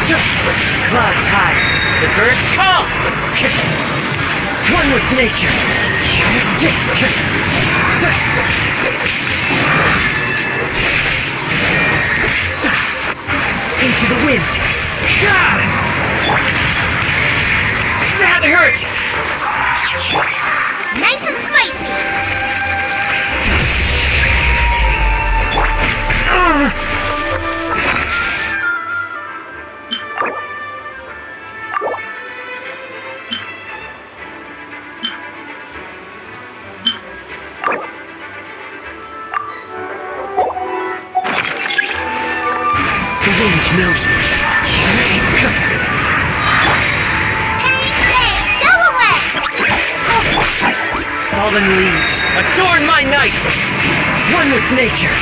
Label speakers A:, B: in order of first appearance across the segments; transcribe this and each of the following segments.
A: Clouds high, the birds call. One with nature. Into the wind. That hurts.
B: Nice and spicy.
A: The wind knows me.
B: Hey, go away!
A: Fallen leaves adorn my night. One with nature.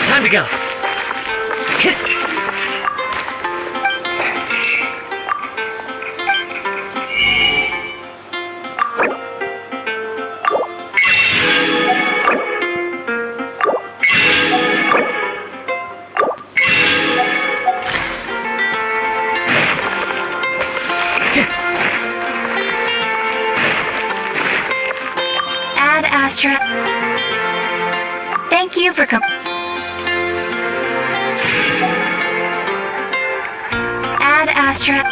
A: Time to go.
B: Ad Astra. Thank you for Ad Astra.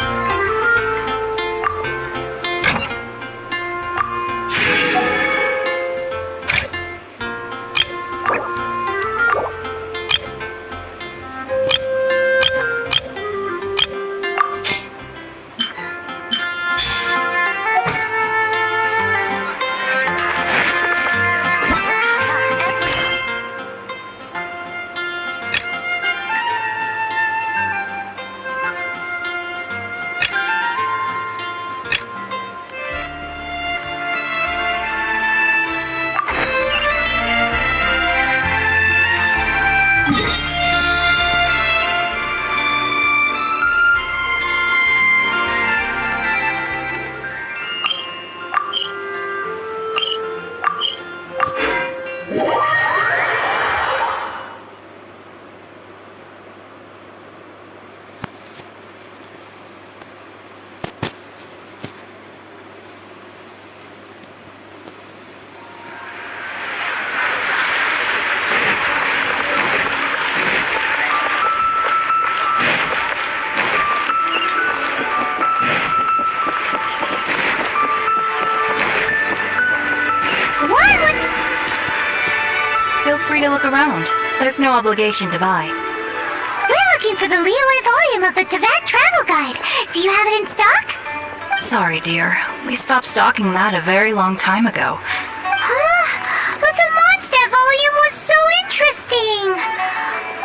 C: Feel free to look around. There's no obligation to buy.
B: We're looking for the Liyue volume of the Teyvat Travel Guide. Do you have it in stock?
C: Sorry, dear. We stopped stocking that a very long time ago.
B: Huh? But the Mondstadt volume was so interesting!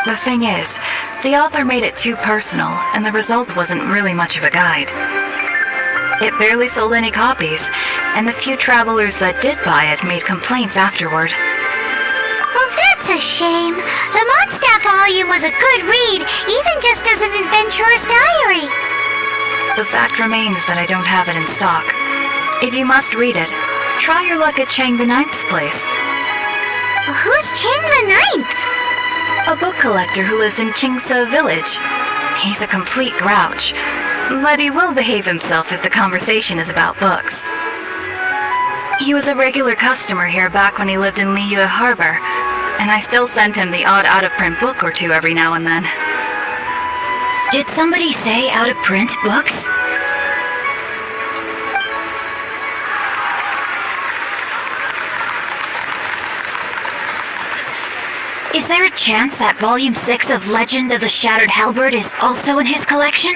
C: The thing is, The author made it too personal, and the result wasn't really much of a guide. It barely sold any copies, and the few travelers that did buy it made complaints afterward.
B: Well, that's a shame. The Mondstadt volume was a good read, even just as an adventurer's diary.
C: The fact remains that I don't have it in stock. If you must read it, try your luck at Chang the Ninth's place.
B: Who's Chang the Ninth?
C: A book collector who lives in Qingse village. He's a complete grouch, but he will behave himself if the conversation is about books. He was a regular customer here back when he lived in Liyue Harbor, and I still sent him the odd out-of-print book or two every now and then.
D: Did somebody say out-of-print books? Is there a chance that Volume 6 of Legend of the Shattered Halberd is also in his collection?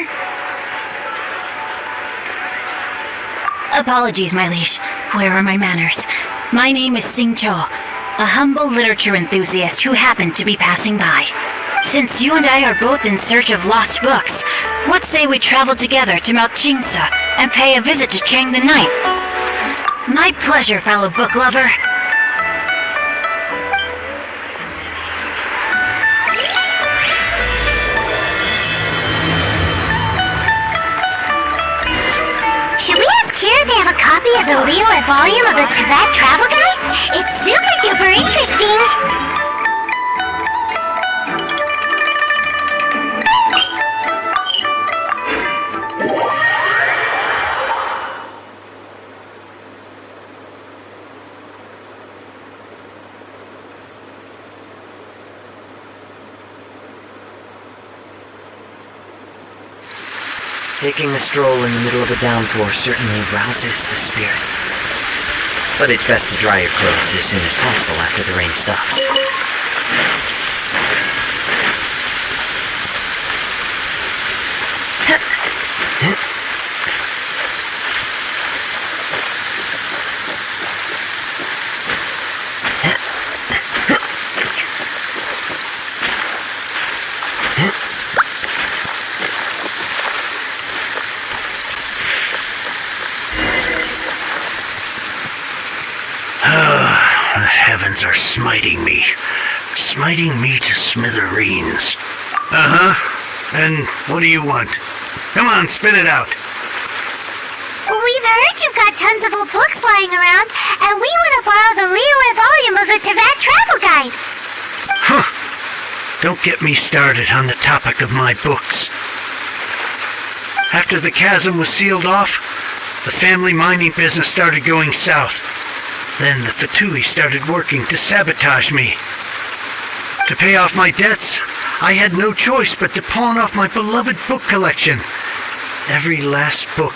D: Apologies, my liege. Where are my manners? My name is Sing Cho, a humble literature enthusiast who happened to be passing by. Since you and I are both in search of lost books, what say we travel together to Mount Qingse and pay a visit to Chang the Ninth? My pleasure, fellow book lover.
B: Should we ask here if they have a copy of the Liyue volume of the Teyvat Travel Guide? It's super duper interesting!
A: Taking a stroll in the middle of a downpour certainly rouses the spirit. But it's best to dry your clothes as soon as possible after the rain stops.
E: The heavens are smiting me to smithereens. Uh-huh. And what do you want? Come on, spit it out.
B: We've heard you've got tons of old books lying around, and we want to borrow the Liyue volume of the Teyvat Travel Guide.
E: Huh. Don't get me started on the topic of my books. After the chasm was sealed off, the family mining business started going south. Then the Fatui started working to sabotage me. To pay off my debts, I had no choice but to pawn off my beloved book collection. Every last book.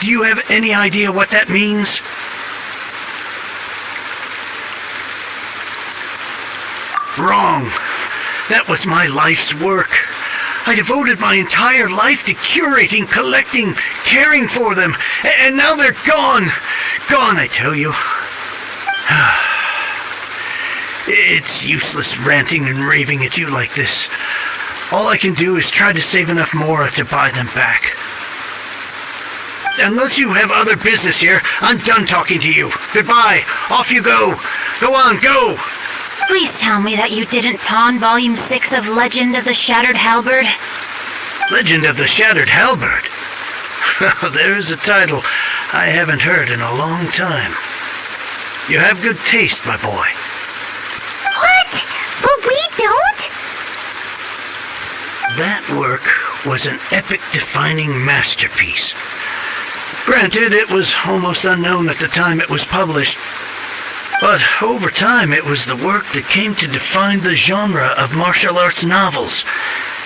E: Do you have any idea what that means? Wrong. That was my life's work. I devoted my entire life to curating, collecting, caring for them, and now they're gone. Gone, I tell you. It's useless ranting and raving at you like this. All I can do is try to save enough mora to buy them back. Unless you have other business here, I'm done talking to you. Goodbye. Off you go. Go on, go.
D: Please tell me that you didn't pawn Volume 6 of Legend of the Shattered Halberd.
E: Legend of the Shattered Halberd? There's a title I haven't heard in a long time. You have good taste, my boy.
B: What? But we don't?
E: That work was an epic-defining masterpiece. Granted, it was almost unknown at the time it was published, but over time it was the work that came to define the genre of martial arts novels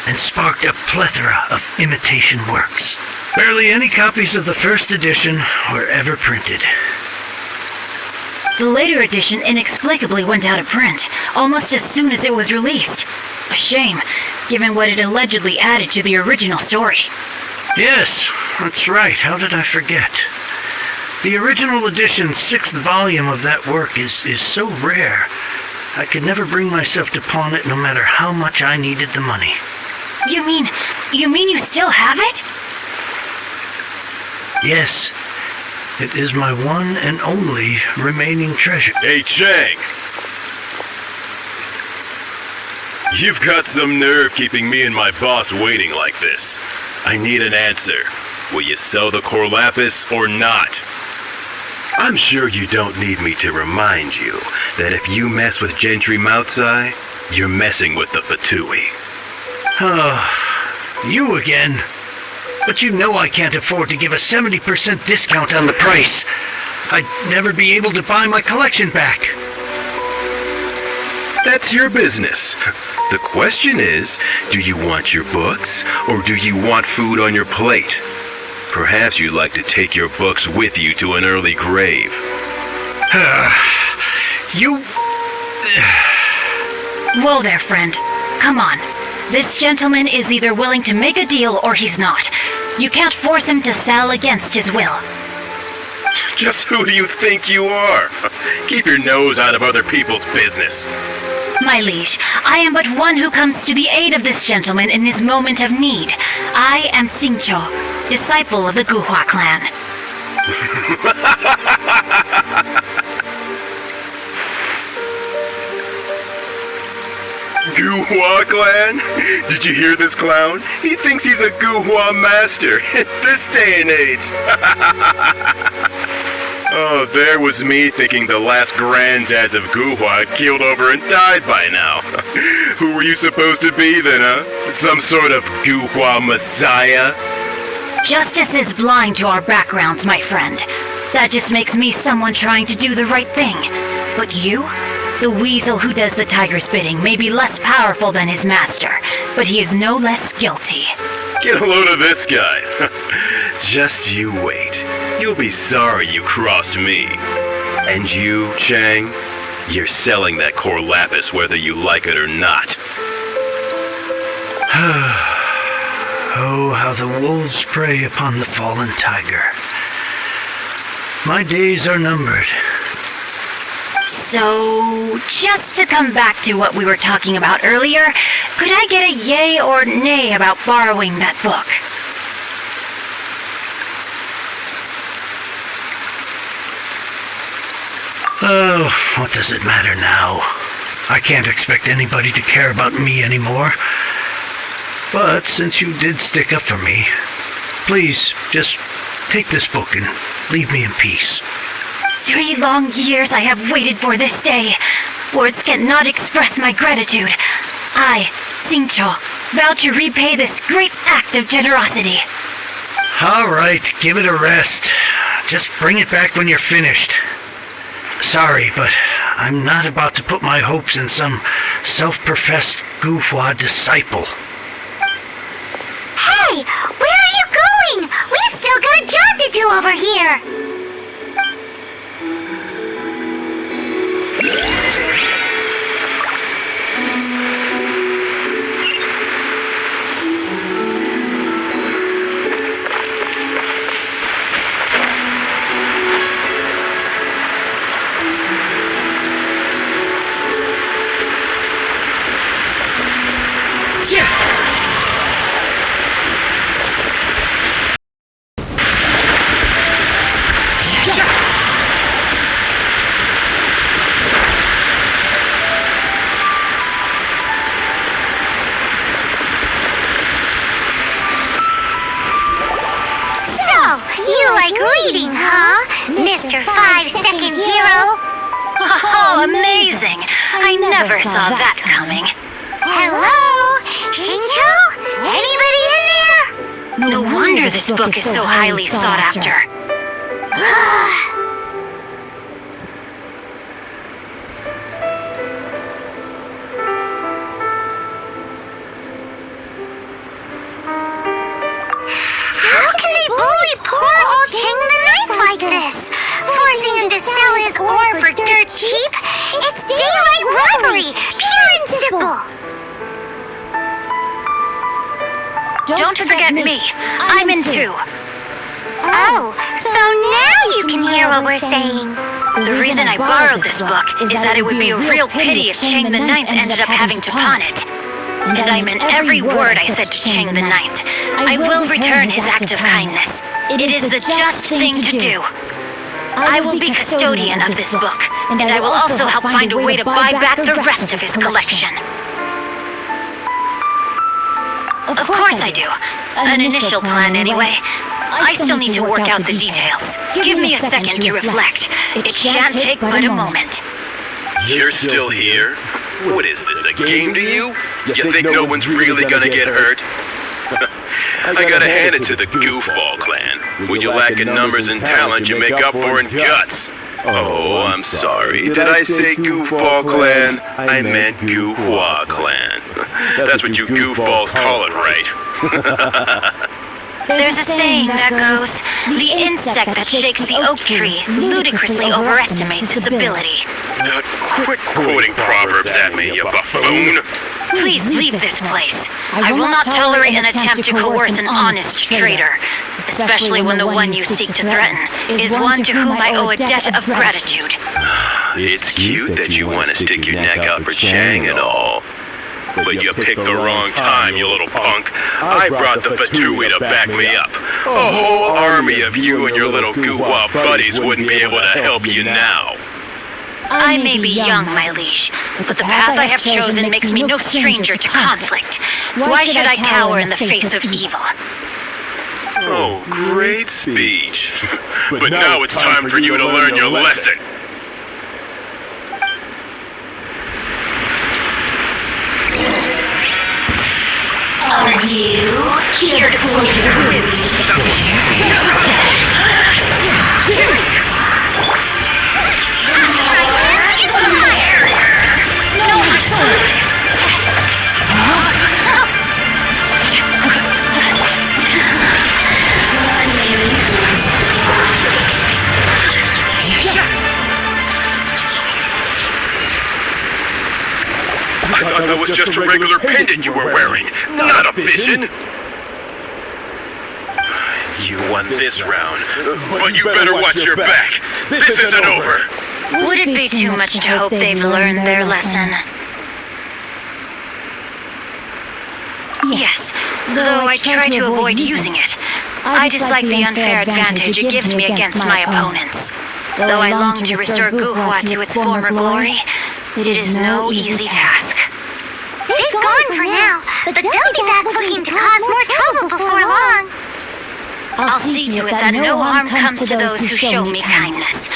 E: and sparked a plethora of imitation works. Barely any copies of the first edition were ever printed.
D: The later edition inexplicably went out of print, almost as soon as it was released. A shame, given what it allegedly added to the original story.
E: Yes, that's right. How did I forget? The original edition's 6th volume of that work is so rare, I could never bring myself to pawn it no matter how much I needed the money.
D: You mean you still have it?
E: Yes, it is my one and only remaining treasure.
F: Hey, Chang! You've got some nerve keeping me and my boss waiting like this. I need an answer. Will you sell the core lapis or not? I'm sure you don't need me to remind you that if you mess with Gentry Moutsai, you're messing with the Fatui.
E: Oh, you again. But you know I can't afford to give a 70% discount on the price. I'd never be able to buy my collection back.
F: That's your business. The question is, do you want your books, or do you want food on your plate? Perhaps you'd like to take your books with you to an early grave.
E: You...
D: Whoa there, friend. Come on. This gentleman is either willing to make a deal or he's not. You can't force him to sell against his will.
F: Just who do you think you are? Keep your nose out of other people's business.
D: My liege, I am but one who comes to the aid of this gentleman in his moment of need. I am Xingqiu, disciple of the Guhua clan.
F: Guhua clan? Did you hear this clown? He thinks he's a Guhua master in this day and age. Oh, there was me thinking the last granddads of Guhua had keeled over and died by now. Who were you supposed to be then, huh? Some sort of Guhua messiah?
D: Justice is blind to our backgrounds, my friend. That just makes me someone trying to do the right thing. But you? The weasel who does the tiger's bidding may be less powerful than his master, but he is no less guilty.
F: Get a load of this guy. Just you wait. You'll be sorry you crossed me. And you, Chang, you're selling that core lapis whether you like it or not.
E: Oh, how the wolves prey upon the fallen tiger. My days are numbered.
D: So, just to come back to what we were talking about earlier, could I get a yay or nay about borrowing that book?
E: Oh, what does it matter now? I can't expect anybody to care about me anymore. But since you did stick up for me, please just take this book and leave me in peace.
D: 3 long years I have waited for this day. Words cannot express my gratitude. I, Xingqiu, vow to repay this great act of generosity.
E: All right, give it a rest. Just bring it back when you're finished. Sorry, but I'm not about to put my hopes in some self-professed Guhua disciple.
B: Hey, where are you going? We've still got a job to do over here. Reading, huh? Mr. 5-second hero?
D: Oh, amazing! I never saw that coming.
B: Hello? Xingqiu? Anybody in there?
D: No wonder this book is so highly sought after.
B: How can they bully poor old Chang the Ninth like this? Forcing him to sell his ore for dirt cheap? It's daylight robbery, pure and simple.
D: Don't forget me. I'm in too.
B: Oh, so now you can hear what we're saying.
D: The reason I borrowed this book is that it would be a real pity if Chang the Ninth ended up having to pawn it. And I meant every word I said to Chang the Ninth. I will return his act of kindness. It is the just thing to do. I will be custodian of this book, and I will also help find a way to buy back the rest of his collection. Of course I do. An initial plan anyway. I still need to work out the details. Give me a second to reflect. It shan't take but a moment.
F: You're still here? What is this, a game to you? You think no one's really gonna get hurt? I gotta hand it to the Goofball clan. When you lack in numbers and talent, you make up for in guts. Oh, I'm sorry. Did I say Goofball clan? I meant Goohua clan. That's what you goofballs call it, right?
D: There's a saying that goes, the insect that shakes the oak tree ludicrously overestimates its ability.
F: Quit quoting proverbs at me, you buffoon!
D: Please leave this place. I will not tolerate an attempt to coerce an honest trader, especially when the one you seek to threaten is one to whom I owe a debt of gratitude.
F: It's cute that you want to stick your neck out for Chang and all. But you picked the wrong time, you little punk. I brought the Fatui to back me up. A whole army of you and your little Goohua buddies wouldn't be able to help you now.
D: I may be young, my liege, but the path I have chosen makes me no stranger to conflict. Why should I cower in the face of evil?
F: Oh, great speech. But now it's time for you to learn your lesson.
D: Are you here to float your wind?
F: I thought that was just a regular pendant you were wearing, not a vision. You won this round, but you better watch your back. This isn't over.
D: Would it be too much to hope they've learned their lesson? Yes, though I try to avoid using it. I dislike the unfair advantage it gives me against my opponents. Though I long to restore Guhua to its former glory, it is no easy task.
B: They've gone for now, but they'll be back looking to cause more trouble before long.
D: I'll see to it that no harm comes to those who show me kindness.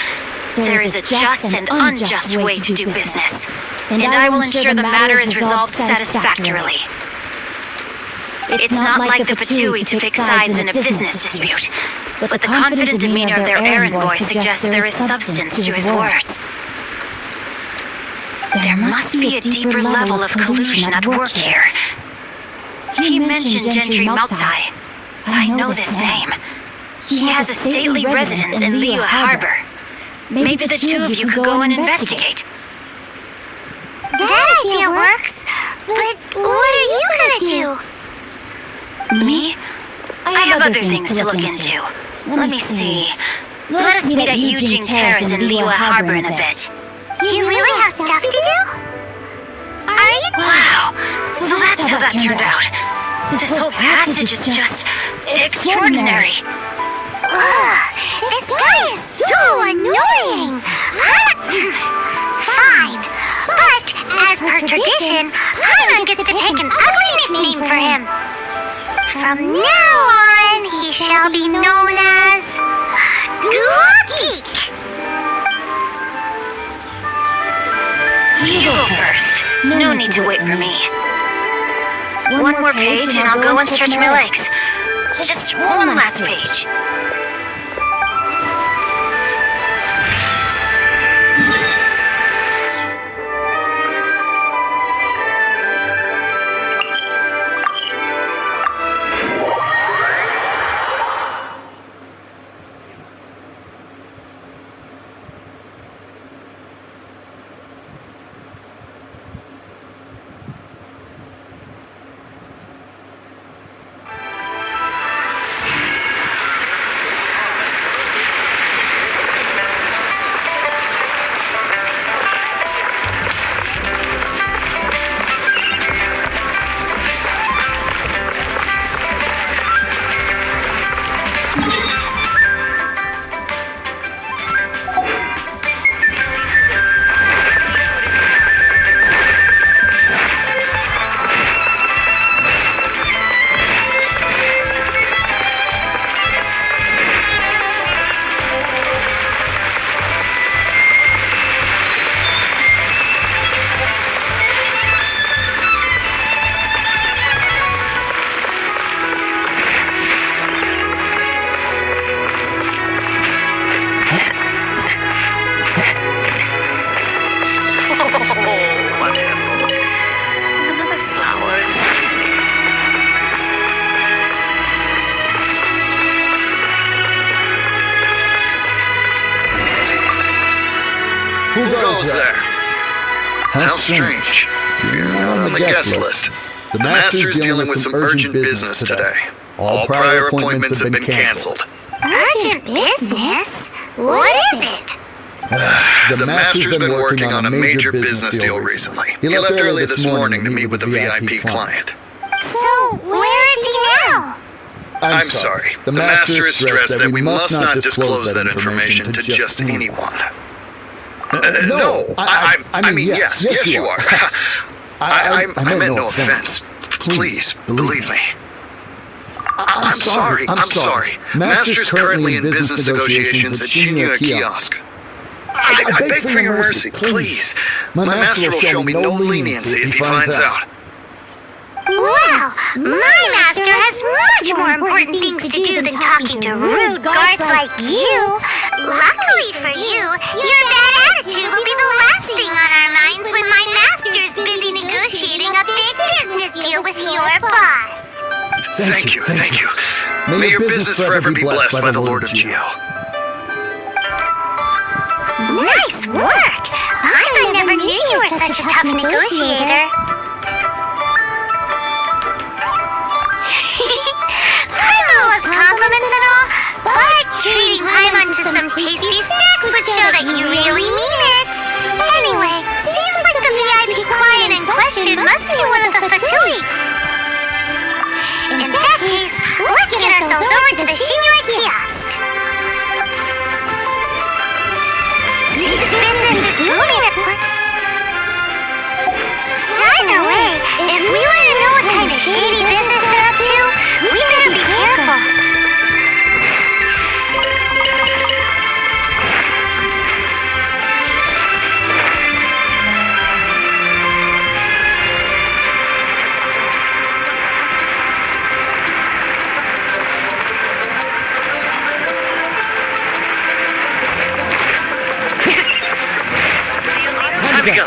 D: There is a just and unjust way to do business, and I will ensure the matter is resolved satisfactorily. It's not like the Fatui to pick sides in a business dispute, but the confident demeanor of their errand boy suggests there is substance to his words. There must be a deeper level of collusion at work here. He mentioned Gentry Maltai. I know this name. He has a stately residence in Liyue Harbor. Maybe the two of you could go and investigate.
B: That idea works, but what are you gonna do?
D: Me? I have other things to look into. Let me see. Let us meet at Eugene Terrace in Liyue Harbor in a bit.
B: You really have stuff to do? Are you?
D: Wow, so that's how that turned out. This whole passage is just extraordinary.
B: Ugh, this guy is so annoying. Fine, but as per tradition, Paimon gets to pick an ugly nickname for him. From now on, he shall be known as Guhua-geek.
D: You go first. No need to wait for me. One more page and I'll go and stretch my legs. Just one last page.
G: How strange. You're not on the guest list. The Master's dealing with some urgent business today. All prior appointments have been canceled.
B: Urgent business? What is it?
G: The Master's been working on a major business deal recently. He left early this morning to meet with a VIP client.
B: So, where is he now?
G: I'm sorry. The Master has stressed that we must not disclose that information to just anyone. No, I mean, yes, you are. I meant no offense. Please, believe me. I'm sorry. Master's currently in business negotiations at Shinya Kiosk. I beg for your mercy, please. My master will show me no leniency if he finds out.
B: Well, my master has much more important things to do than talking to rude guards like you. Luckily for you, your bad attitude will be the last thing on our minds when my master's busy negotiating a big business deal with your boss.
G: Thank you. May your business forever be blessed by the Lord of Geo.
B: Nice work! I never knew you were such a tough negotiator. Paimon loves compliments and all, but treating Paimon to some tasty snacks would show that you really mean it. Anyway, seems like the VIP client in question must be one of the Fatui. In that case, let's get ourselves over to the Shinya Kiosk. This business is booming at once. Either way, if we want to know what kind of shady business they're up to, we better be careful.
A: Time to go.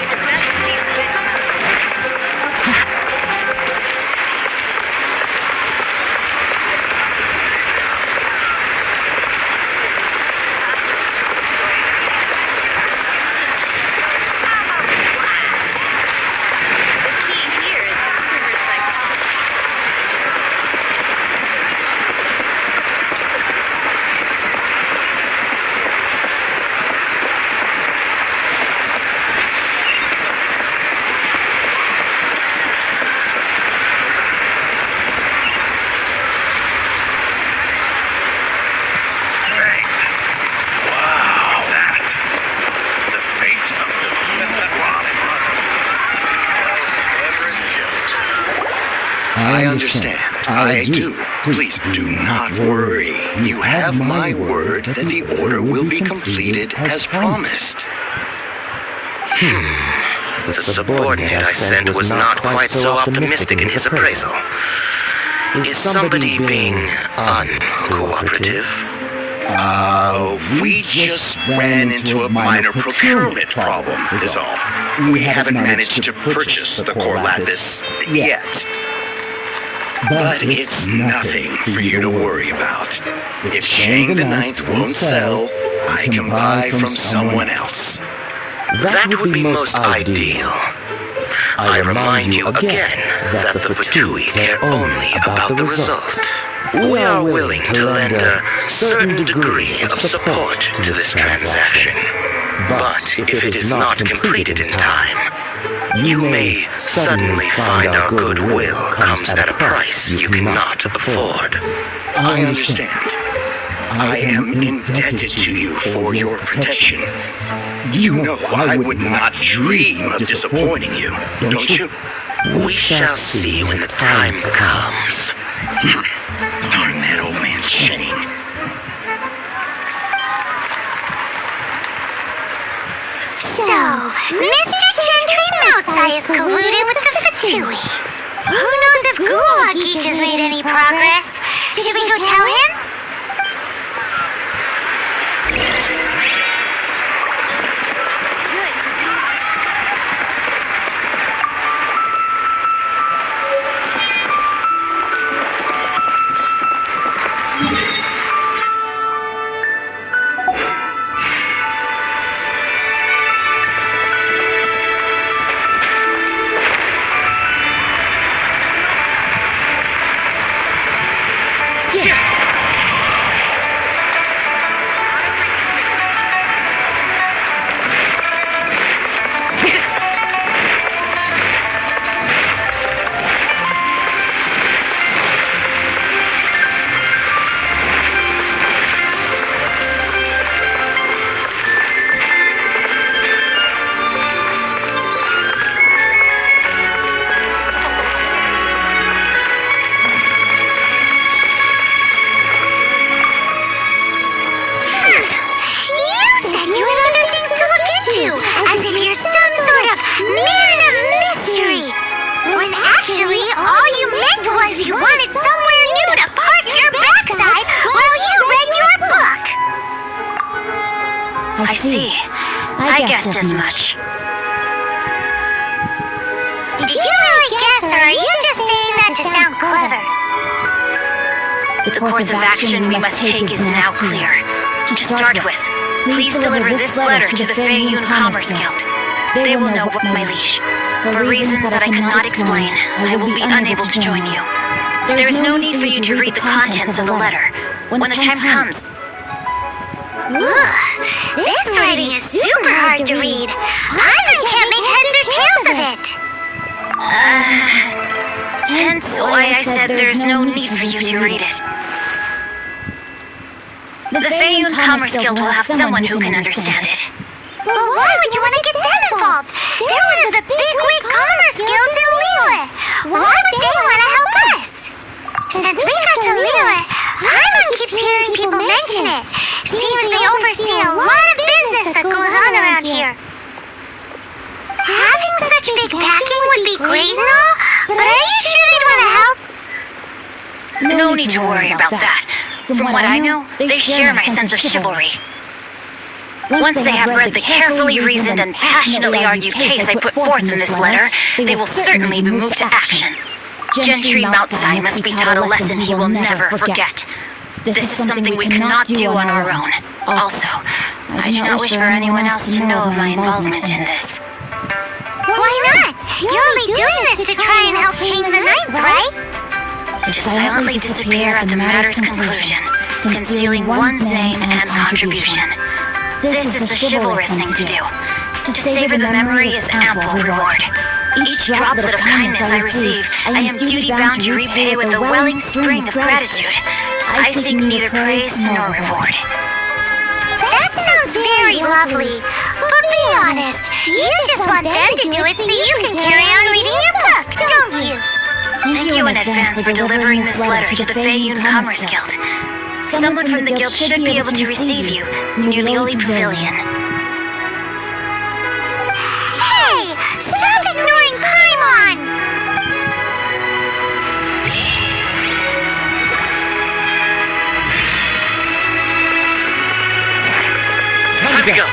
G: I understand. I do. Please do not worry. You have my word that the order will be completed as promised.
A: The subordinate I sent was not quite so optimistic in his appraisal. Is somebody being uncooperative?
G: We just ran into a minor procurement problem, is all. We haven't managed to purchase the core lapis yet. But it's nothing for you to worry about. If Shang the Ninth won't sell, I can buy from someone else.
A: That would be most ideal. I remind you again that the Fatui care only about the result. We are willing to lend a certain degree of support to this transaction. But if it is not completed in time, you may suddenly find our goodwill comes at a price you cannot afford.
G: I understand. I am indebted to you for your protection. You know I would not dream of disappointing you, don't you?
A: We shall see when the time comes.
G: Darn that old man Shane.
B: So, Mr. Gentry Moutsai is colluded with the Fatui. Who knows if Gulak Geek has made any progress? Should we go tell him?
D: see. I guessed as much.
B: Did you really guess, or are you just saying that to sound clever?
D: The course of action we must take is now clear. To start with, please deliver this letter to the Feiyun Commerce Guild. They will know, my liege. For reasons that I cannot explain, I will be unable to join you. There is no need for you to read the contents of the letter. When the time comes...
B: Ugh, this writing is super hard to read. I can't make heads or tails of it.
D: Hence why I said there's no need for you to read it. The Feiyun Commerce Guild will have someone who can understand it.
B: Well, why would you want to get them involved? They're one of the big commerce guilds in Liyue. Why would they want to help us? Since we got to Liyue, Paimon keeps hearing people mention it. Seems they oversee a lot of business that goes on around here. Having such big backing would be great and all, but are you sure they'd want to help?
D: No need to worry about that. From what I know, they share my sense of chivalry. Once they have read the carefully reasoned and passionately argued case I put forth in this letter, they will certainly be moved to action. Gentry Moutsai must be taught a lesson he will never forget. This is something we cannot do on our own. Also, I do not wish for anyone else to know of my involvement in this.
B: Why not? You're only doing this to try and help change the ninth, right?
D: To silently disappear at the matter's conclusion, concealing one's name and contribution. This is the chivalrous thing to do. To savor the memory is ample reward. Each droplet of kindness I receive, I am duty-bound to repay with a welling spring of gratitude. I seek neither praise nor reward.
B: That sounds very lovely. But be honest, you just want them to do it so you can carry on reading your book, don't you?
D: Thank you in advance for delivering this letter to the Feiyun Commerce Guild. Someone from the guild should be able to receive you near the Oli Pavilion.
B: Hey! Stop ignoring Paimon!
F: Time to go.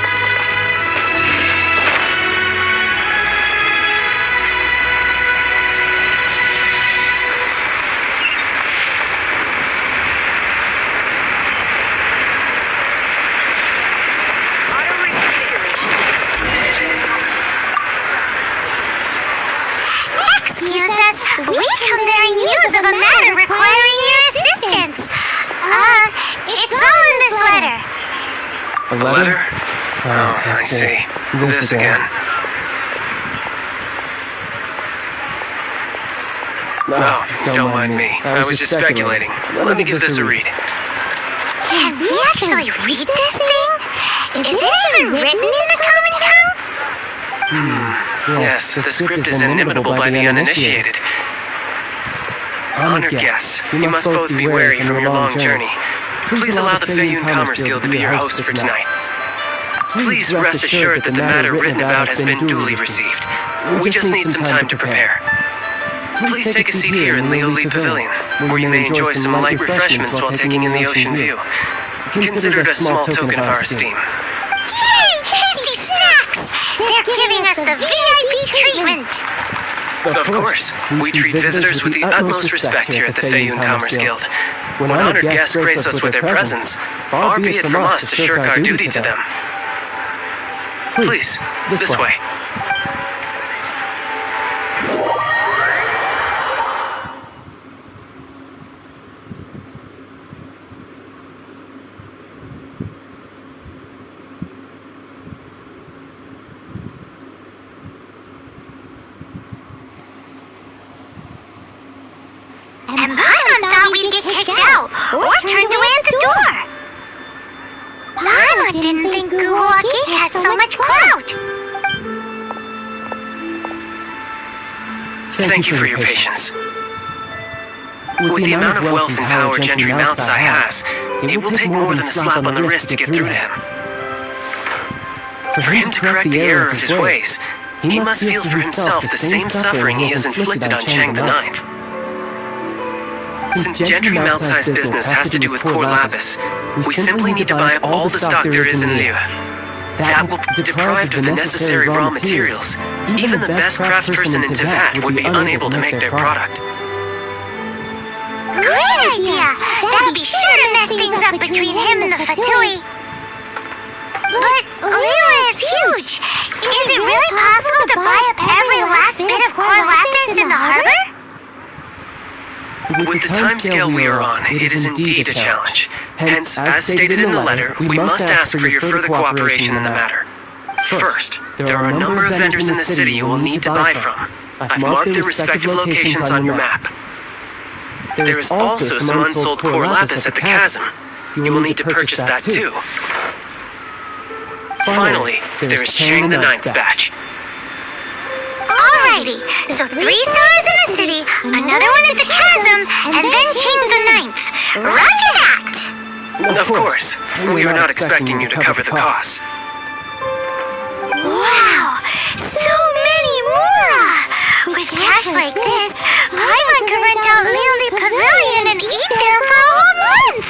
B: Excuse us, we come bearing news of a matter requiring your assistance. It's all in this letter.
H: A letter? Oh, I see. This again. No, don't mind me. I was just speculating. Let me give this a read.
B: Can we actually read this thing? Is it even written in the common tongue?
H: Yes, the script is inimitable by the uninitiated. Honored guests, you must both be wary from your long journey. Please allow the Feiyun Commerce Guild to be your host for tonight. Please rest assured that the matter written about has been duly received. We just need some time to prepare. Please take a seat here in the Oli Pavilion, where you may enjoy some light refreshments while taking in the ocean view. Consider it a small token of our esteem.
B: Yay, tasty snacks! They're giving us the VIP treatment.
H: Of course, we treat visitors with the utmost respect here at the Feiyun Commerce Guild. When honored guests grace us with their presence, far be it from us to shirk our duty to them. Please, this way.
B: And Paimon thought we'd get kicked out or turned away at the door. Paimon didn't think Guhua Geek had so much clout.
H: Thank you for your patience. With the amount of wealth and power Gentry Moutsai has, it will take more than a slap on the wrist to get through to him. For him to correct the error of his ways, he must feel for himself the same suffering he has inflicted on Chang the Ninth. Since Gentry Moutsai's business has to do with core lapis, we simply need to buy up all the stock there is in Liyue. That will be deprived of the necessary raw materials. Even the best craftsperson in Teyvat would be unable to make their product.
B: Great idea! That'll be sure to mess things up between him and the Fatui. But Liyue is huge. Is it really possible to buy up every last bit of core lapis in the harbor?
H: With the timescale we are on, it is indeed a challenge. Hence, as stated in the letter, we must ask for your further cooperation in the matter. First, there are a number of vendors in the city you will need to buy from. I've marked their respective locations on your map. There is also some unsold core lapis at the chasm. You will need to purchase that too. Finally, there is Chang the Ninth's batch.
B: Alrighty, so 3 sellers in the city, another one at the chasm, and then Chang the Ninth. Roger that!
H: Of course, we are not expecting you to cover the costs.
B: Wow, so many more! With cash like this, Paimon could rent out Liyue Pavilion and eat there for a whole month!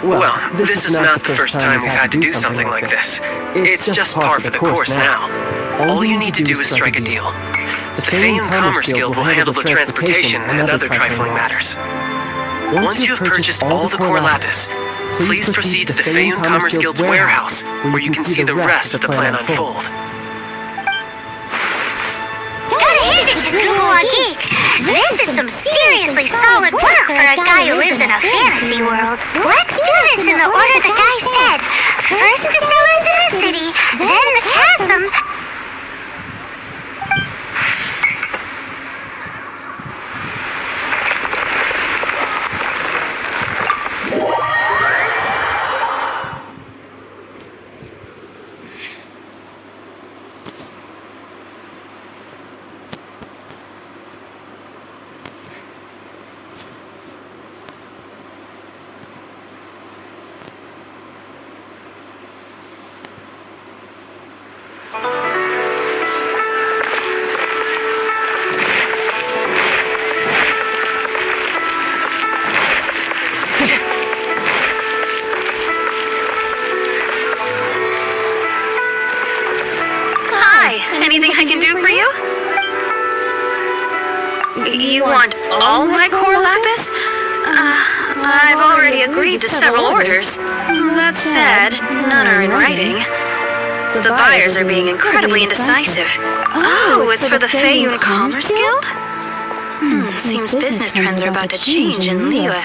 H: Well, this is not the first time we've had to do something like this. It's just par for the course now. All you need to do is strike a deal. The Feiyun Commerce Guild will handle the transportation and other trifling matters. Once you have purchased all the core lapis, please proceed to the Feiyun Commerce Guild's warehouse, where you can see the rest of the plan unfold.
B: Gotta hand it to Kumawa Geek. This is some seriously solid work for a guy who lives in a fantasy world. Let's do this in the order the guy said. First the sellers in the city, then the chasm.
C: Anything I can do for you? You want all my core lapis? I've already agreed to several orders. That said, none are in writing. The buyers are being incredibly indecisive. Oh, it's for the Feiyun Commerce Guild? Seems business trends are about to change in Liyue.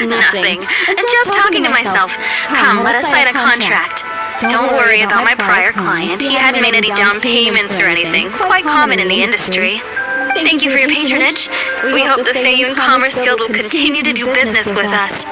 C: Nothing. Just talking to myself. Come, let us sign a contract. Don't worry about my prior client. He hadn't made any down payments or anything. Quite common in the industry. Thank you for your patronage. We hope the Feiyun Commerce Guild will continue to do business with us.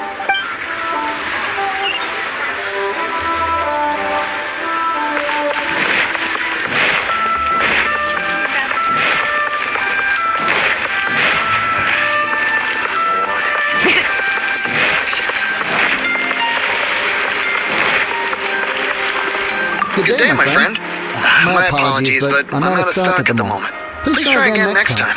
G: Good day, my friend. My apologies, but I'm out of stock at the moment. Please try again next time.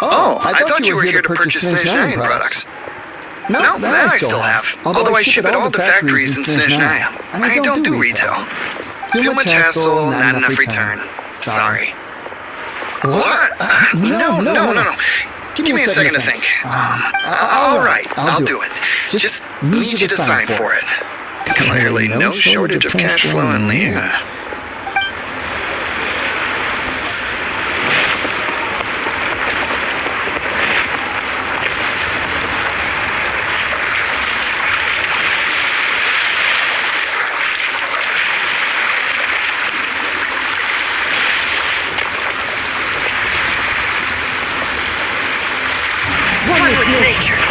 G: Oh, I thought you were here to purchase Snezhnaya products. No, that I still have. Although I ship at all the factories in Snezhnaya. I don't do retail. Too much hassle, not enough return. Sorry. What? No. Give me a second to think. Alright, I'll do it. Just need you to sign for it. Clearly no shortage of cash flow in Liyue.
H: One with nature.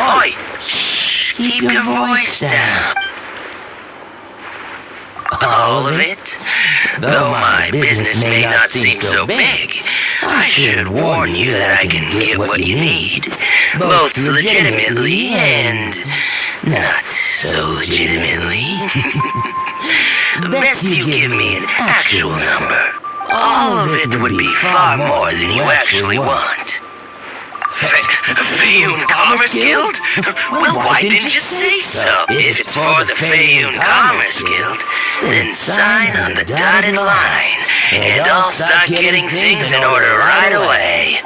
H: Oi! Shh! Keep your voice down. All of it? Though my business may not seem so big, I should warn you that I can get what you need, both legitimately and not so legitimately. Best you give me an actual number. All of it would be far more than you actually want.
A: Fayoun Commerce Guild? Well, why didn't you say so? If it's for the Fayoun Commerce Guild, then sign on the dotted line, and I'll start getting things in order right away.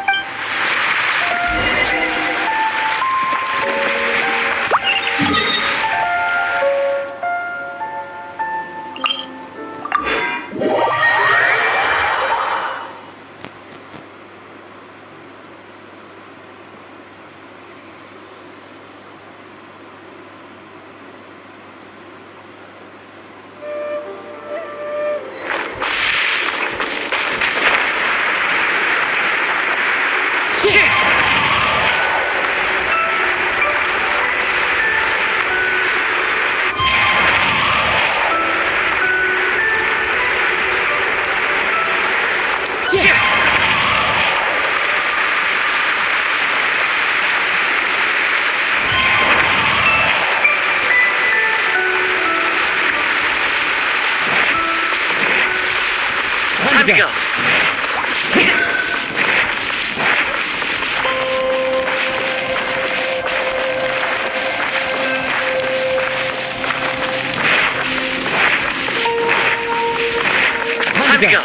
H: Time to go. Time to go.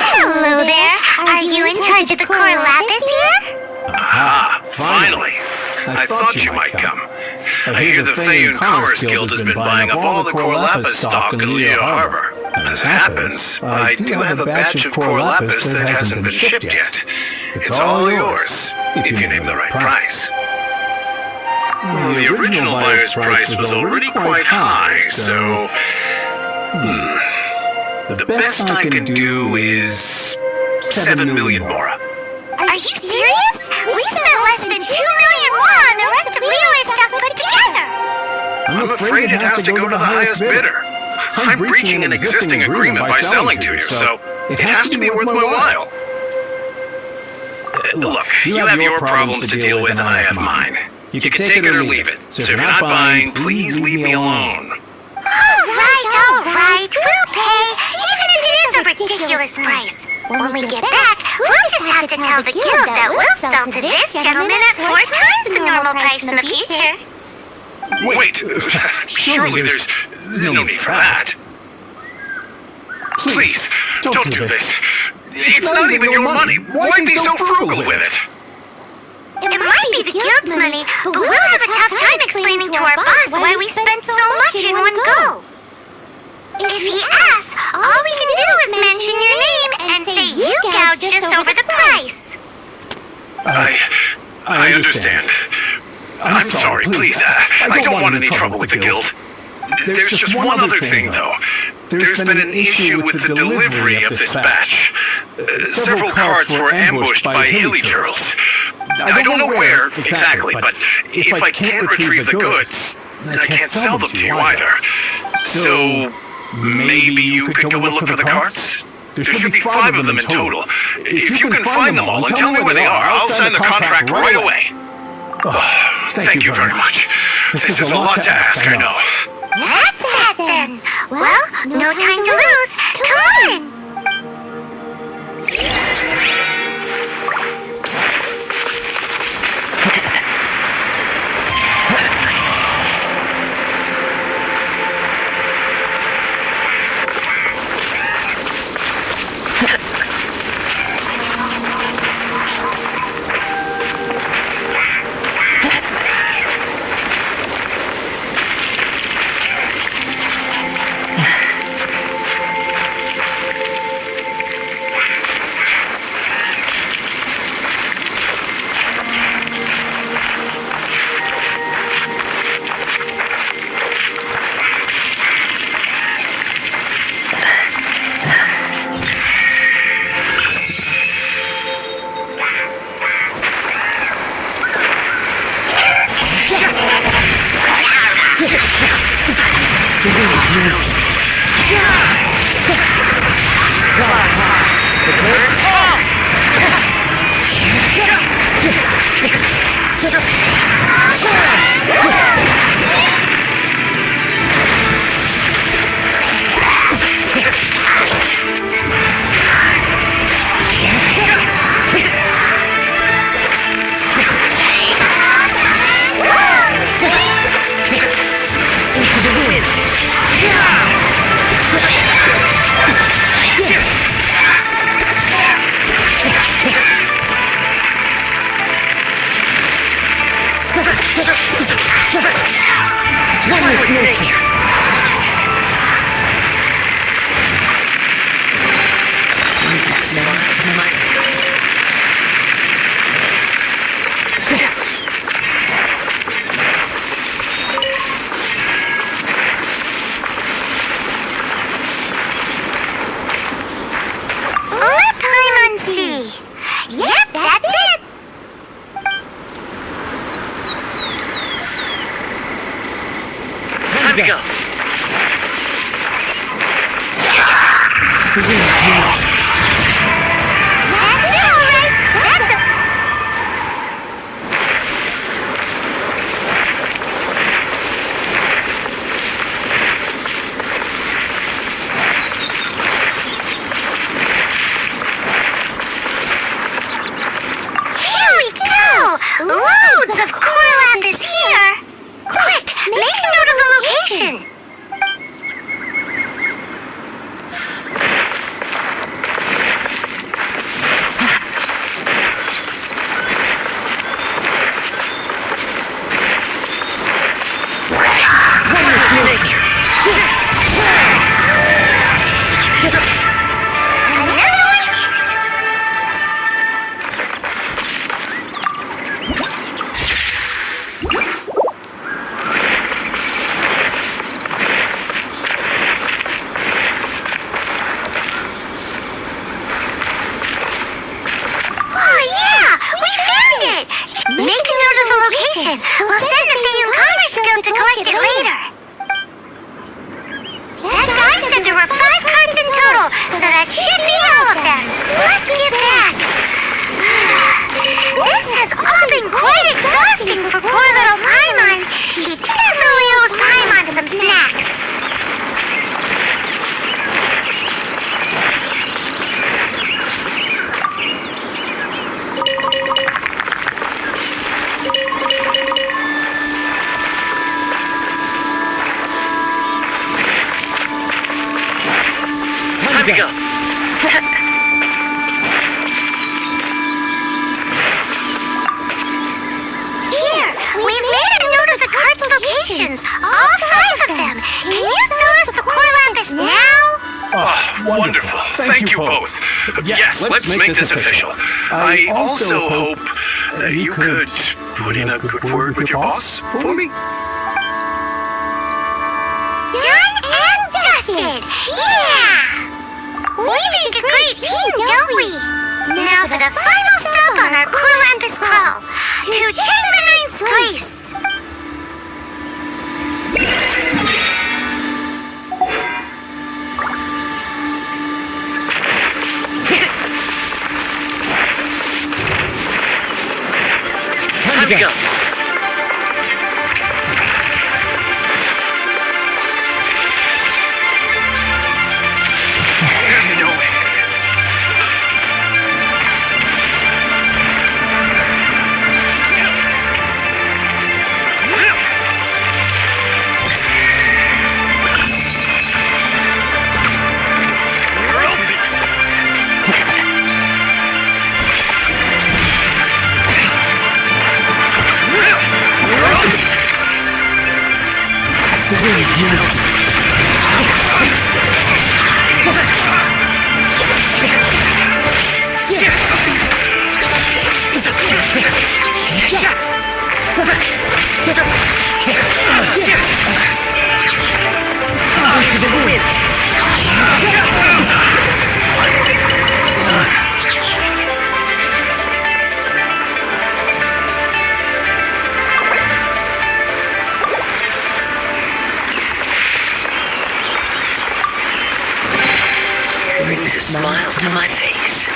B: Hello there. Are you in charge of the core lapis here?
G: Ah, finally. I thought you might come. I hear the Fayoun Commerce Guild has been buying up all the core lapis stock in Leo Harbor. As it happens, I do have a batch of core lapis that hasn't been shipped yet. It's all yours, if you name the right price. Well, the original buyer's price was already quite high, so... The best I can do is... 7 million more.
B: Are you serious? We spent less than 2 million won on the rest of Leo's stock put together.
G: I'm afraid it has to go to the highest bidder. I'm breaching an existing agreement by selling to you, so it has to be worth my while. Look, you have your problems to deal with and I have mine. You can take it or leave it. So if you're not buying, please leave me alone.
B: All right. We'll pay, even if it is a ridiculous price. When we get back, we'll just have to tell the guild that we'll sell to this gentleman at 4 times the normal price in the future.
G: Wait, surely there's no need for that. Please, don't do this. It's not even your money. Why be so frugal with it?
B: It might be the guild's money, but we'll have a tough time explaining to our boss why we spent so much in one go. If he asks, all we can do is mention your name and say you gouged us over the price.
G: I understand. I'm sorry, please. I don't want any trouble with the guild. There's just one other thing, though. There's been an issue with the delivery of this batch. Several carts were ambushed by hilly churls. I don't know where exactly, but if I can't retrieve the goods, I can't sell them to you either. So maybe you could go and look for the carts? There should be 5 of them in total. If you can find them all and tell me where they are, I'll sign the contract right away. Thank you very much. This is a lot to ask, I know.
B: That's that then. Well, no time to lose. Come on. it, all right. That's a... Here we go! Loads of coral lapis here! Quick, make a note of the location! Another one? Oh yeah, we found it! Make a note of the location. We'll send the Fayum Commerce Guild to collect it later. That guy said there were 5 cards in total, so that should be all of them. Let's get back. This has all been quite exhausting for poor little Paimon. He definitely owes Paimon some snacks.
H: Time to go.
B: Here, we've made a note of the cards' locations. All 5 of them. Can you sell us the core lapis now?
G: Oh, wonderful. Thank you both. Yes, let's make this official. I also hope you could put in a good word with your boss for me.
B: Done and dusted! Yeah! We make a great team, don't we? Now for the final stop on our core lapis crawl. To Chamber 9's place!
H: Time to go.
G: There's no way.
H: Brings a smile to my face.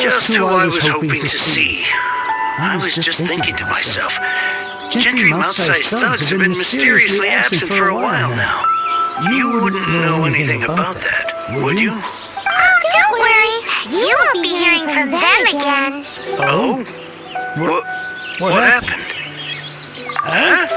E: just who I was hoping to see. I was just thinking to myself, gentry mouth-sized thugs have been mysteriously absent for a while now. You wouldn't know anything about that, would you?
B: Oh, don't worry. You won't be hearing from them again.
E: Oh? What happened? Huh?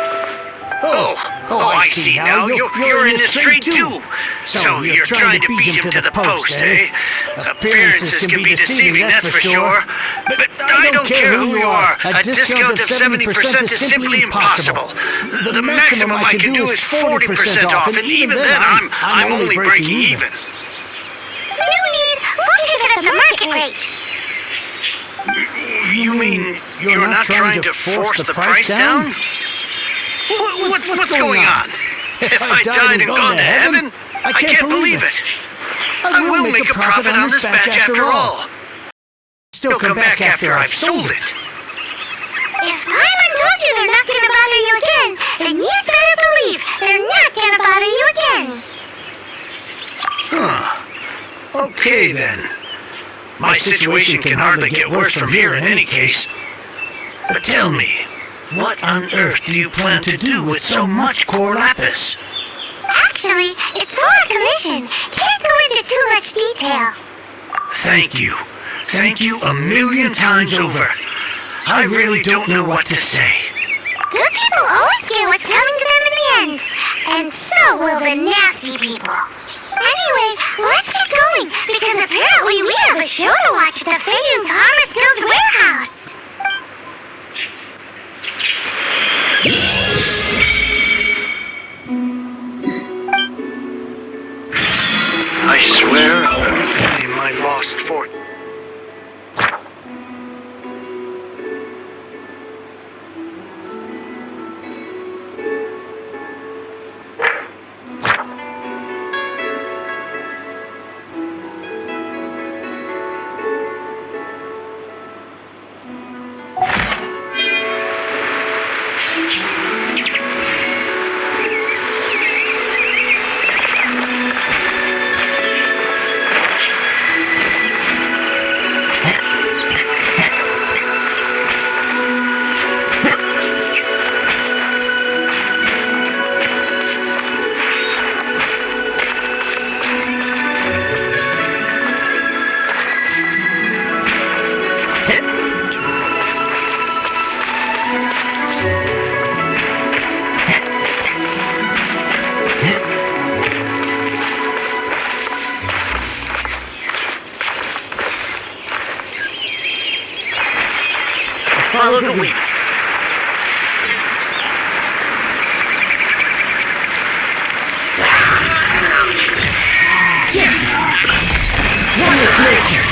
E: Oh, I see now. You're in this trade too. So you're trying to beat him to the post, eh? Appearances can be deceiving, that's for sure. But I don't care who you are. A discount of 70% is simply impossible. The maximum I can do is 40% off, and even then I'm only breaking even.
B: No need. We'll take it at the market rate.
E: You mean you're not trying to force the price down? What's going on? If I died and gone to heaven, I can't believe it. I will make a profit on this batch after all. Still come back after I've sold it.
B: If Paimon told you they're not gonna bother you again, then you'd better believe they're not gonna bother you again.
E: Huh. Okay then. My situation can hardly get worse from here in any case. But tell me, what on earth do you plan to do with so much core lapis?
B: Actually, it's for a commission. Can't go into too much detail.
E: Thank you. Thank you a million times over. I really don't know what to say.
B: Good people always get what's coming to them in the end. And so will the nasty people. Anyway, let's get going, because apparently we have a show to watch at the Fayun Commerce Guild's warehouse.
E: I swear I'll reclaim my lost fort. Follow the wind. One with nature.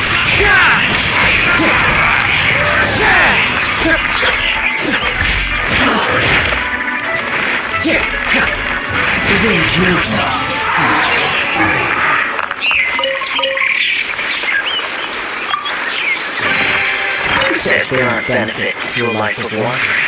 E: The wind knows me. Who says there aren't benefits to a life of wandering?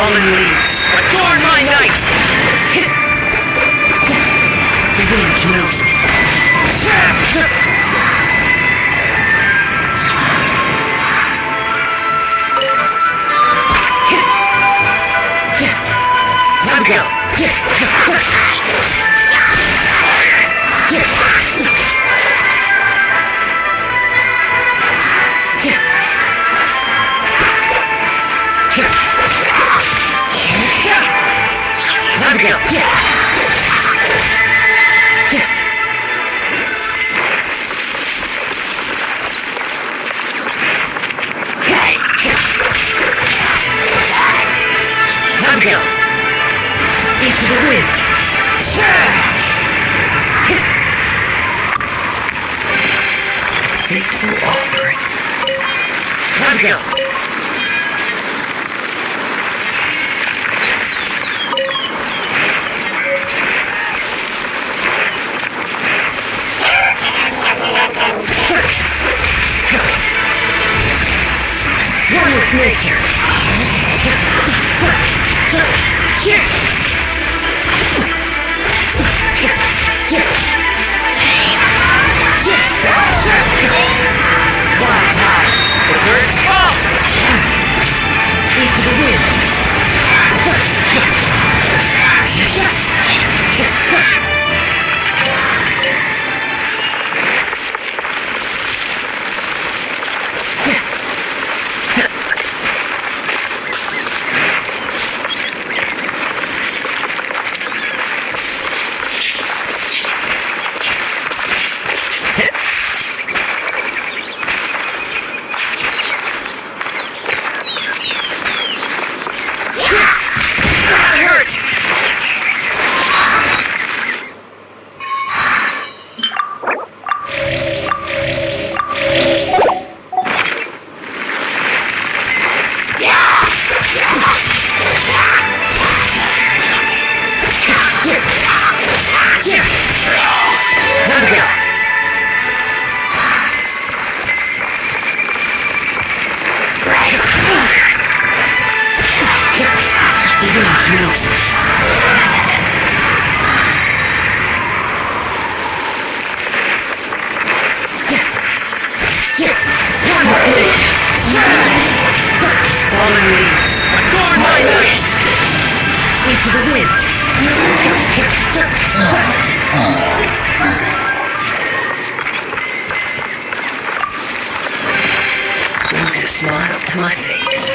H: Fallen leaves, adorn my night! The wind knows me. Time to go! Time to go! Time to go! Into the wind! Faithful offering. Time to go! One with nature. Flies high, the birds fall. Into the wind. Fallen leaves, adorn my night! Into the wind! Brings a smile to my face.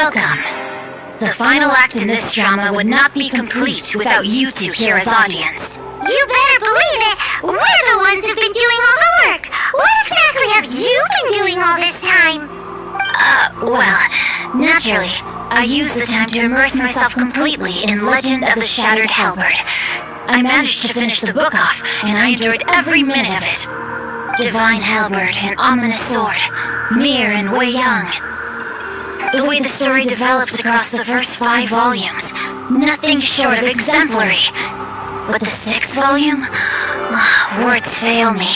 D: Welcome. The final act in this drama would not be complete without you two here as audience.
B: You better believe it. We're the ones who've been doing all the work. What exactly have you been doing all this time?
D: Well, naturally, I used the time to immerse myself completely in Legend of the Shattered Halberd. I managed to finish the book off, and I enjoyed every minute of it. Divine Halberd, an ominous sword, Mir and Wei Yang. The way the story develops across the first 5 volumes, nothing short of exemplary. But the 6th volume? Words fail me.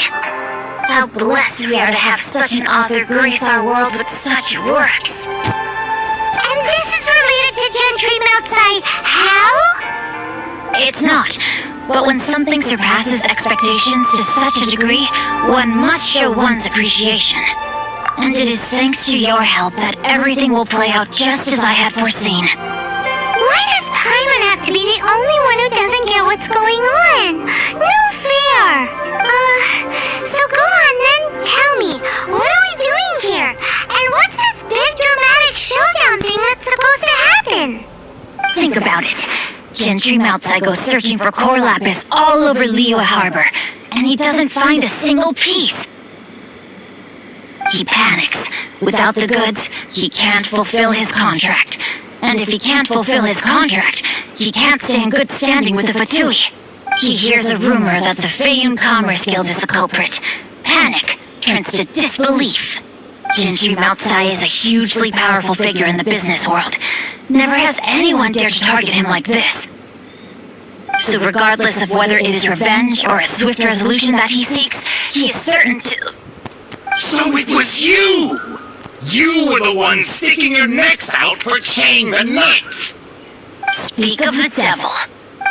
D: How blessed we are to have such an author grace our world with such works.
B: And this is related to Gentry outside hell?
D: It's not. But when something surpasses expectations to such a degree, one must show one's appreciation. And it is thanks to your help that everything will play out just as I had foreseen.
B: Why does Paimon have to be the only one who doesn't get what's going on? No fair! So go on then, tell me, what are we doing here? And what's this big dramatic showdown thing that's supposed to happen?
D: Think about it. Gentry Moutsai goes searching for core lapis all over Liyue Harbor, and he doesn't find a single piece. He panics. Without the goods, he can't fulfill his contract. And if he can't fulfill his contract, he can't stay in good standing with the Fatui. He hears a rumor that the Feiyun Commerce Guild is the culprit. Panic turns to disbelief. Gentry Moutsai is a hugely powerful figure in the business world. Never has anyone dared to target him like this. So regardless of whether it is revenge or a swift resolution that he seeks, he is certain to...
I: So it was you! You were the one sticking your necks out for Chang the Ninth!
D: Speak of the devil.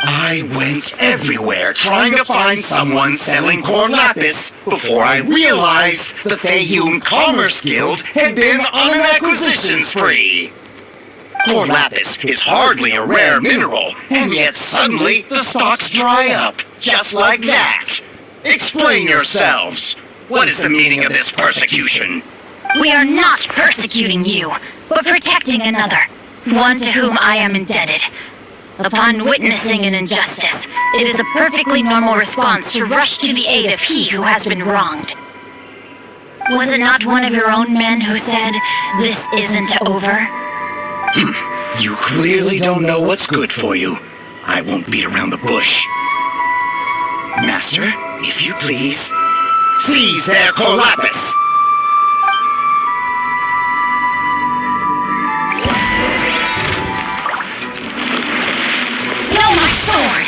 I: I went everywhere trying to find someone selling core lapis before I realized the Feiyun Commerce Guild had been on an acquisition spree. Core lapis is hardly a rare mineral, and yet suddenly the stocks dry up, just like that. Explain yourselves. What is the meaning of this persecution?
D: We are not persecuting you, but protecting another, one to whom I am indebted. Upon witnessing an injustice, it is a perfectly normal response to rush to the aid of he who has been wronged. Was it not one of your own men who said, "This isn't over"?
I: You clearly don't know what's good for you. I won't beat around the bush. Master, if you please, seize their core lapis!
D: No, my sword!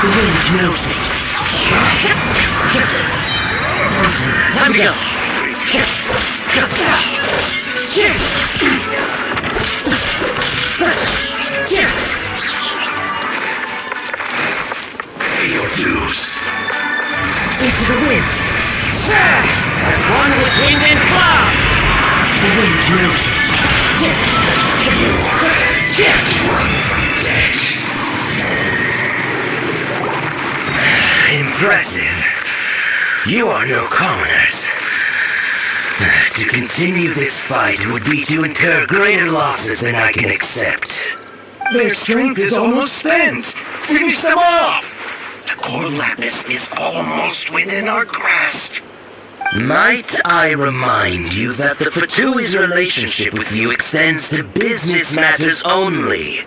E: The wind knows me. Time to go.
I: Your dues.
E: Into the wind. As one with wind and cloud. The wind knows me.
A: Impressive. You are no commoners. To continue this fight would be to incur greater losses than I can accept.
I: Their strength is almost spent. Finish them off. The core lapis is almost within our grasp.
A: Might I remind you that the Fatui's relationship with you extends to business matters only.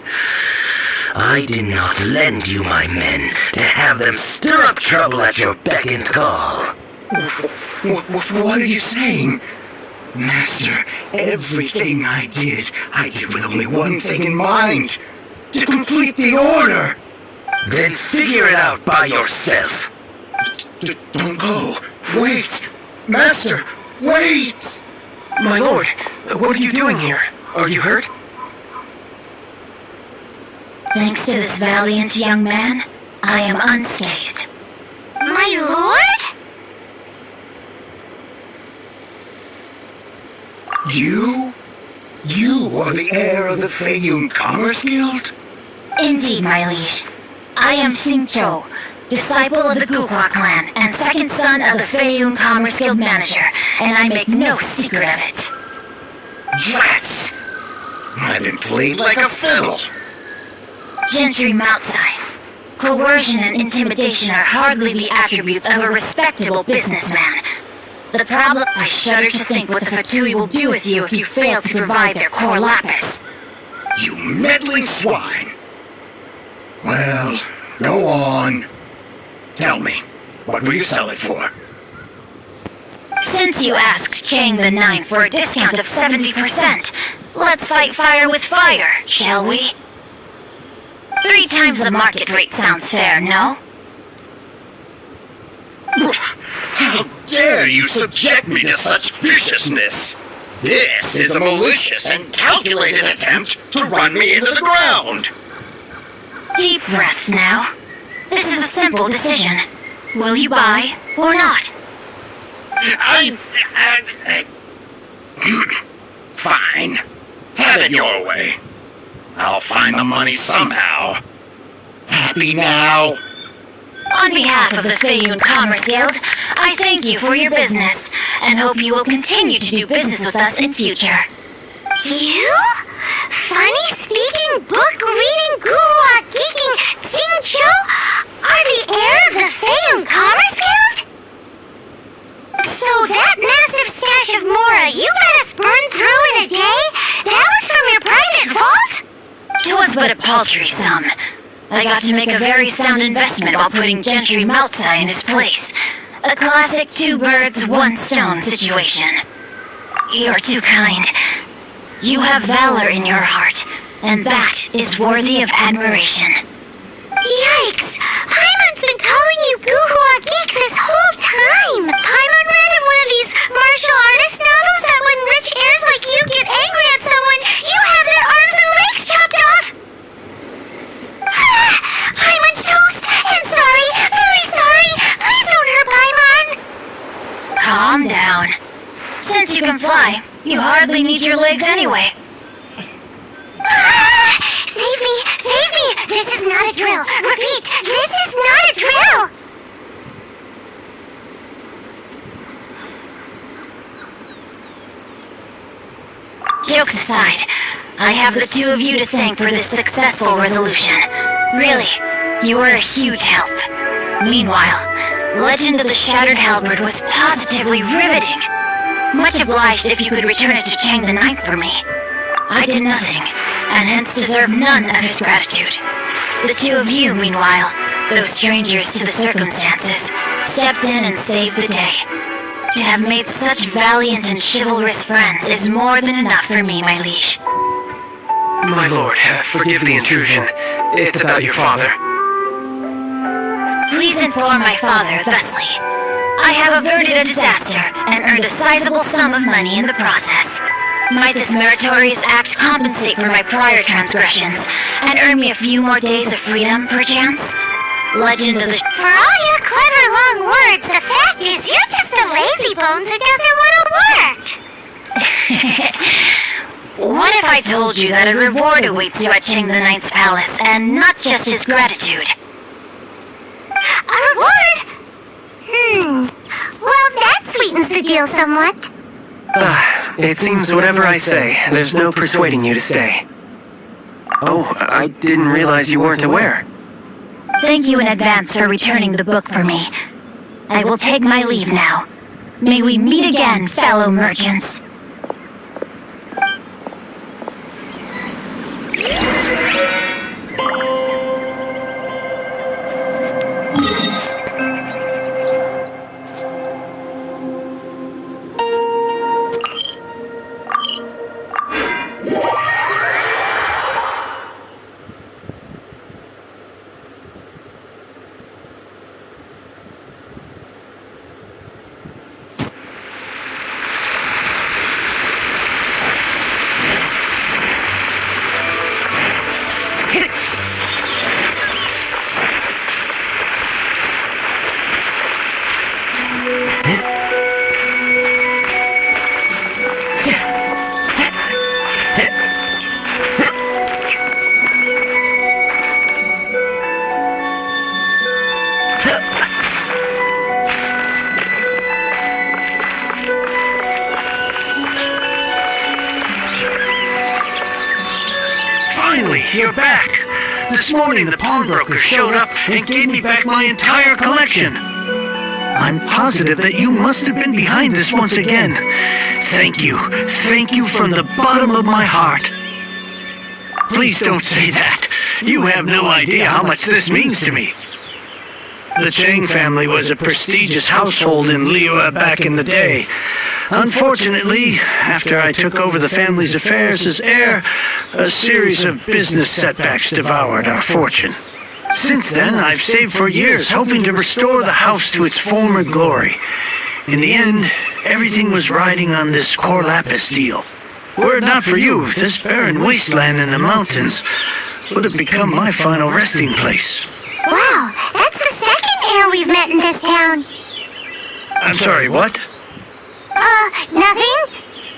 A: I did not lend you my men to have them stir up trouble at your beck and call.
I: What are you saying? Master, everything I did with only one thing in mind. To complete the order.
A: Then figure it out by yourself.
I: Don't go. Wait. Master, wait!
H: My lord, what are you doing here? Are you hurt?
D: Thanks to this valiant young man, I am unscathed.
B: My lord?
I: You? You are the heir of the Feiyun Commerce Guild?
D: Indeed, my liege. I am Xingqiu, disciple of the Guhua clan and second son of the Feiyun Commerce Guild manager, and I make no secret of it.
I: Rats! I've been played like a fiddle.
D: Gentry Moutsai. Coercion and intimidation are hardly the attributes of a respectable businessman. The problem, I shudder to think what the Fatui will do with you if you fail to provide their core lapis.
I: You meddling swine! Well, go on. Tell me, what will you sell it for?
D: Since you asked Chang the Ninth for a discount of 70%, let's fight fire with fire, shall we? 3 times the market rate sounds fair, no?
I: How dare you subject me to such viciousness? This is a malicious and calculated attempt to run me into the ground.
D: Deep breaths now. This is a simple decision. Will you buy or not?
I: Fine. Have it your way. I'll find the money somehow. Happy now?
D: On behalf of the Feiyun Commerce Guild, I thank you for your business and hope you will continue to do business with us in future.
B: You? Funny speaking, book reading, guhua geeking Xingqiu are the heir of the Feiyun Commerce Guild? So that massive stash of Mora you let us burn through in a day? That was from your private vault?
D: 'Twas but a paltry sum. I got to make a very sound investment while putting Gentry Moutsai in his place. A classic 2 birds, 1 stone situation. You're too kind. You have valor in your heart, and that is worthy of admiration.
B: Yikes! Paimon's been calling you Guhua Geek this whole time! Paimon read in one of these martial artist novels that when rich heirs like you get angry at someone, you have their arms and legs chopped off! Paimon's toast! And sorry! Very sorry! Please don't hurt Paimon!
D: Calm down. Since you can fly, you hardly need your legs anyway.
B: Save me! Save me! This is not a drill! Repeat! This is not a drill!
D: Jokes aside, I have the 2 of you to thank for this successful resolution. Really, you were a huge help. Meanwhile, Legend of the Shattered Halberd was positively riveting. Much obliged if you could return it to Chang the Ninth for me. I did nothing, and hence deserve none of his gratitude. The 2 of you, meanwhile, though strangers to the circumstances, stepped in and saved the day. To have made such valiant and chivalrous friends is more than enough for me, my liege.
H: My lord, forgive the intrusion. It's about your father.
D: Please inform my father thusly. I have averted a disaster and earned a sizable sum of money in the process. Might this meritorious act compensate for my prior transgressions and earn me a few more days of freedom, perchance? Legend of the...
B: For all your clever long words, the fact is you're just a lazy bones who doesn't want to work!
D: What if I told you that a reward awaits you at Chang the Ninth's palace, and not just his gratitude?
B: A reward? Well, that sweetens the deal somewhat.
H: It seems whatever I say, there's no persuading you to stay. Oh, I didn't realize you weren't aware.
D: Thank you in advance for returning the book for me. I will take my leave now. May we meet again, fellow merchants.
E: you're back. This morning the pawnbroker showed up and gave me back my entire collection. I'm positive that you must have been behind this once again. Thank you from the bottom of my heart. Please don't say that. You have no idea how much this means to me. The Chang family was a prestigious household in Liyue back in the day. Unfortunately, after I took over the family's affairs as heir, a series of business setbacks devoured our fortune. Since then, I've saved for years, hoping to restore the house to its former glory. In the end, everything was riding on this core lapis deal. Were it not for you, this barren wasteland in the mountains would have become my final resting place.
B: Wow, that's the second heir we've met in this town.
E: I'm sorry, what?
B: Nothing?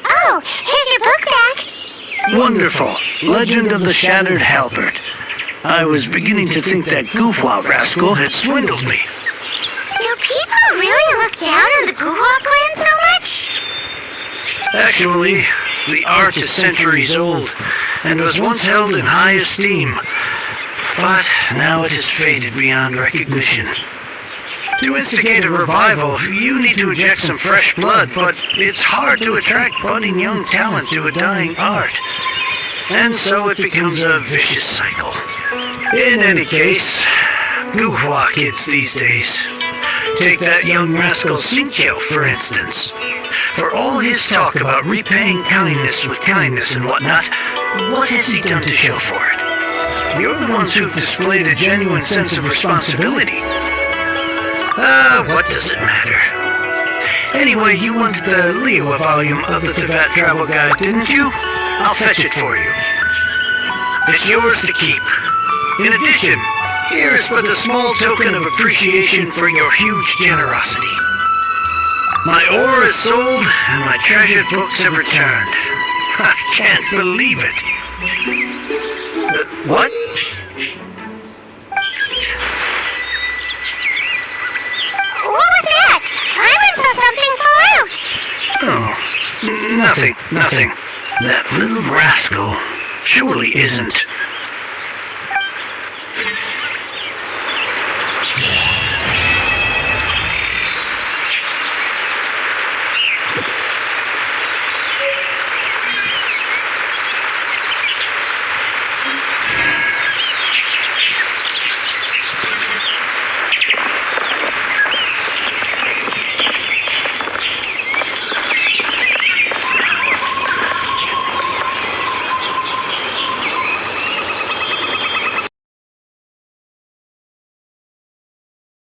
B: Oh, here's your book back.
E: Wonderful. Legend of the Shattered Halberd. I was beginning to think that Guhua rascal had swindled me.
B: Do people really look down on the Guhua clan so much?
E: Actually, the art is centuries old, and was once held in high esteem. But now it has faded beyond recognition. To instigate a revival, you need to inject some fresh blood, but it's hard to attract budding young talent to a dying art. And so it becomes a vicious cycle. In any case, Guhua kids these days. Take that young rascal Xingqiu, for instance. For all his talk about repaying kindness with kindness and whatnot, what has he done to show for it? You're the ones who've displayed a genuine sense of responsibility. What does it matter? Anyway, you wanted the Liyue volume of the Teyvat Travel Guide, didn't you? I'll fetch it for you. It's yours to keep. In addition, here is but a small token of appreciation for your huge generosity. My ore is sold, and my treasured books have returned. I can't believe it. What?
B: What was that? Paimon saw something fall out.
E: Oh, nothing. That little rascal surely isn't